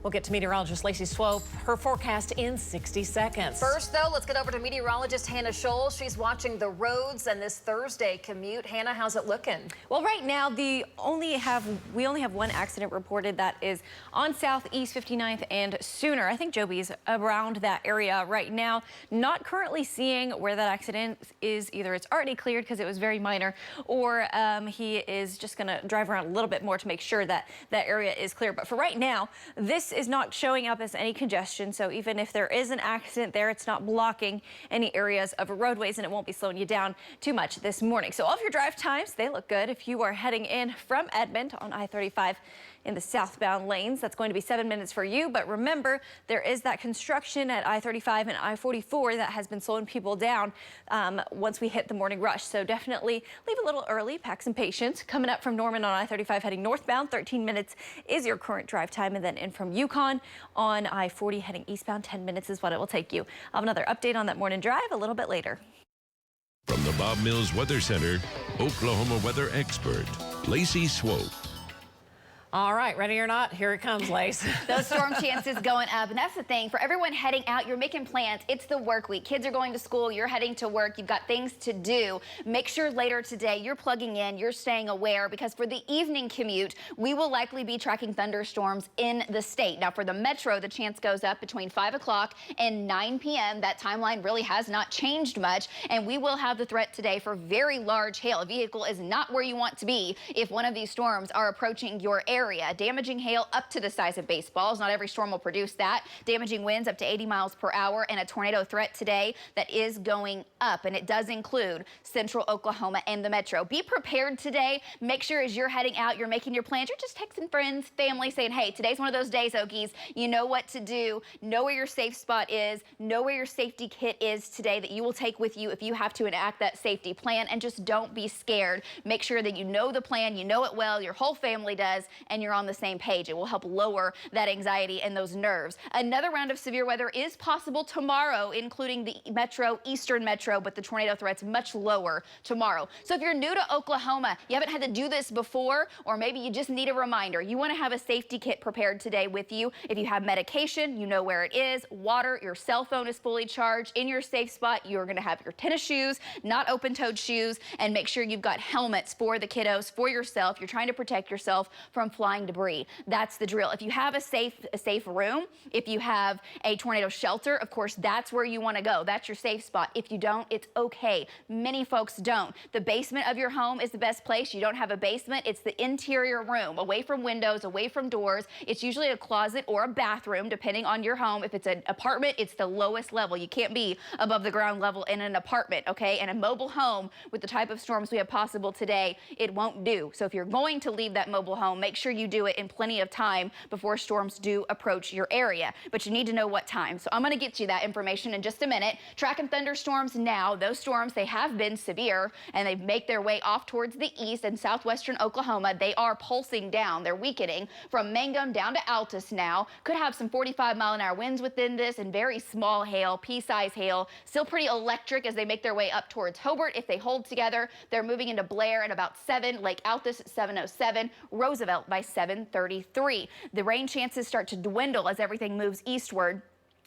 We'll get to meteorologist Lacey Swope, her forecast in 60 seconds. First, though, let's get over to meteorologist Hannah Scholl. She's watching the roads and this Thursday commute. Hannah, how's it looking? Well, right now, we only have one accident reported that is on Southeast 59th and Sooner. I think Joby's around that area right now. Not currently seeing where that accident is. Either it's already cleared because it was very minor, or he is just going to drive around a little bit more to make sure that that area is clear. But for right now, this is not showing up as any congestion. So even if there is an accident there, it's not blocking any areas of roadways, and it won't be slowing you down too much this morning. So all of your drive times, they look good. If you are heading in from Edmond on I-35 in the southbound lanes, that's going to be 7 minutes for you. But remember, there is that construction at I-35 and I-44 that has been slowing people down once we hit the morning rush. So definitely leave a little early, pack some patience. Coming up from Norman on I-35 heading northbound, 13 minutes is your current drive time. And then in from Yukon on I-40 heading eastbound, 10 minutes is what it will take you. I'll have another update on that morning drive a little bit later. From the Bob Mills Weather Center, Oklahoma weather expert, Lacey Swope. All right, ready or not, here it comes, Lace. Those storm chances going up, and that's the thing. For everyone heading out, you're making plans. It's the work week. Kids are going to school. You're heading to work. You've got things to do. Make sure later today you're plugging in, you're staying aware, because for the evening commute, we will likely be tracking thunderstorms in the state. Now, for the metro, the chance goes up between 5 o'clock and 9 p.m. That timeline really has not changed much, and we will have the threat today for very large hail. A vehicle is not where you want to be if one of these storms are approaching your area. Damaging hail up to the size of baseballs. Not every storm will produce that. Damaging winds up to 80 miles per hour, and a tornado threat today that is going up, and it does include central Oklahoma and the metro. Be prepared today. Make sure as you're heading out, you're making your plans. You're just texting friends, family, saying, hey, today's one of those days, Okies. You know what to do. Know where your safe spot is. Know where your safety kit is today that you will take with you if you have to enact that safety plan, and just don't be scared. Make sure that you know the plan, you know it well, your whole family does, and you're on the same page. It will help lower that anxiety and those nerves. Another round of severe weather is possible tomorrow, including the metro, eastern metro, but the tornado threat's much lower tomorrow. So if you're new to Oklahoma, you haven't had to do this before, or maybe you just need a reminder, you want to have a safety kit prepared today with you. If you have medication, you know where it is. Water, your cell phone is fully charged. In your safe spot, you're going to have your tennis shoes, not open-toed shoes, and make sure you've got helmets for the kiddos, for yourself. You're trying to protect yourself from flying debris. That's the drill. If you have a safe room, if you have a tornado shelter, of course, that's where you want to go. That's your safe spot. If you don't, it's okay. Many folks don't. The basement of your home is the best place. You don't have a basement, it's the interior room, away from windows, away from doors. It's usually a closet or a bathroom, depending on your home. If it's an apartment, it's the lowest level. You can't be above the ground level in an apartment, okay? And a mobile home, with the type of storms we have possible today, it won't do. So if you're going to leave that mobile home, make sure you do it in plenty of time before storms do approach your area. But you need to know what time. So I'm going to get you that information in just a minute. Tracking thunderstorms now. Those storms, they have been severe, and they make their way off towards the east and southwestern Oklahoma. They are pulsing down. They're weakening from Mangum down to Altus now. Could have some 45-mile-an-hour winds within this, and very small hail, pea-size hail. Still pretty electric as they make their way up towards Hobart. If they hold together, they're moving into Blair at about 7, Lake Altus at 7:07, Roosevelt by 7:33. The rain chances start to dwindle as everything moves eastward.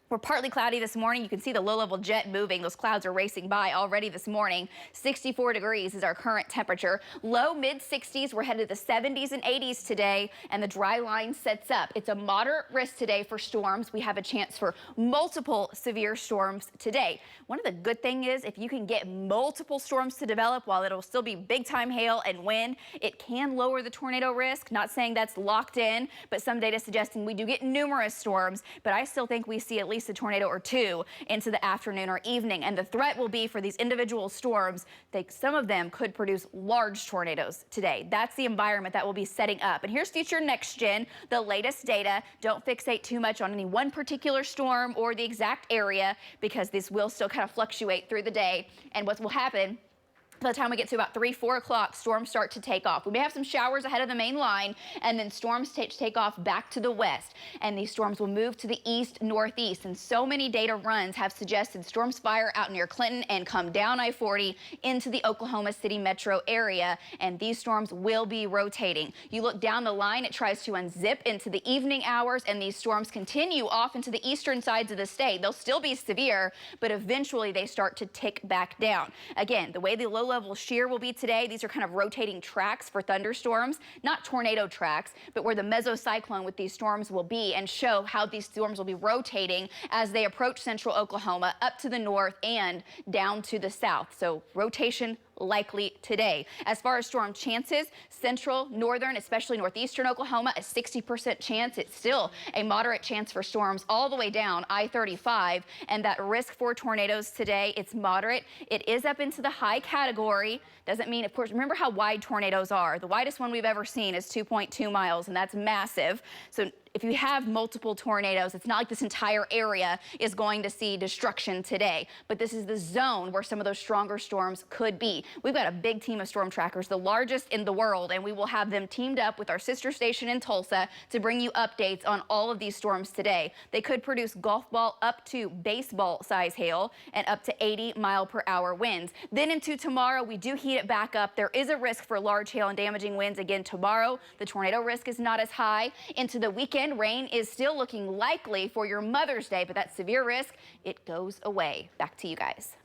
We're partly cloudy this morning. You can see the low-level jet moving. Those clouds are racing by already this morning. 64 degrees is our current temperature. Low mid-60s. We're headed to the 70s and 80s today, and the dry line sets up. It's a moderate risk today for storms. We have a chance for multiple severe storms today. One of the good things is if you can get multiple storms to develop while it'll still be big-time hail and wind, it can lower the tornado risk. Not saying that's locked in, but some data suggesting we do get numerous storms, but I still think we see at least a tornado or two into the afternoon or evening. And the threat will be for these individual storms. Some of them could produce large tornadoes today. That's the environment that will be setting up. And here's Future Next Gen, the latest data. Don't fixate too much on any one particular storm or the exact area, because this will still kind of fluctuate through the day. And what will happen By the time we get to about 3, 4 o'clock, storms start to take off. We may have some showers ahead of the main line, and then storms take off back to the west. And these storms will move to the east, northeast. And so many data runs have suggested storms fire out near Clinton and come down I-40 into the Oklahoma City metro area. And these storms will be rotating. You look down the line, it tries to unzip into the evening hours, and these storms continue off into the eastern sides of the state. They'll still be severe, but eventually they start to tick back down. Again, the way the low-level shear will be today, these are kind of rotating tracks for thunderstorms, not tornado tracks, but where the mesocyclone with these storms will be, and show how these storms will be rotating as they approach central Oklahoma up to the north and down to the south. So rotation likely today. As far as storm chances, central, northern, especially northeastern Oklahoma, a 60% chance. It's still a moderate chance for storms all the way down I-35, and that risk for tornadoes today, it's moderate. It is up into the high category. Doesn't mean, of course, remember how wide tornadoes are. The widest one we've ever seen is 2.2 miles, and that's massive. So if you have multiple tornadoes, it's not like this entire area is going to see destruction today, but this is the zone where some of those stronger storms could be. We've got a big team of storm trackers, the largest in the world, and we will have them teamed up with our sister station in Tulsa to bring you updates on all of these storms today. They could produce golf ball up to baseball size hail and up to 80-mile-per-hour winds. Then into tomorrow, we do heat it back up. There is a risk for large hail and damaging winds again tomorrow. The tornado risk is not as high. Into the weekend, rain is still looking likely for your Mother's Day, but that severe risk, it goes away. Back to you guys.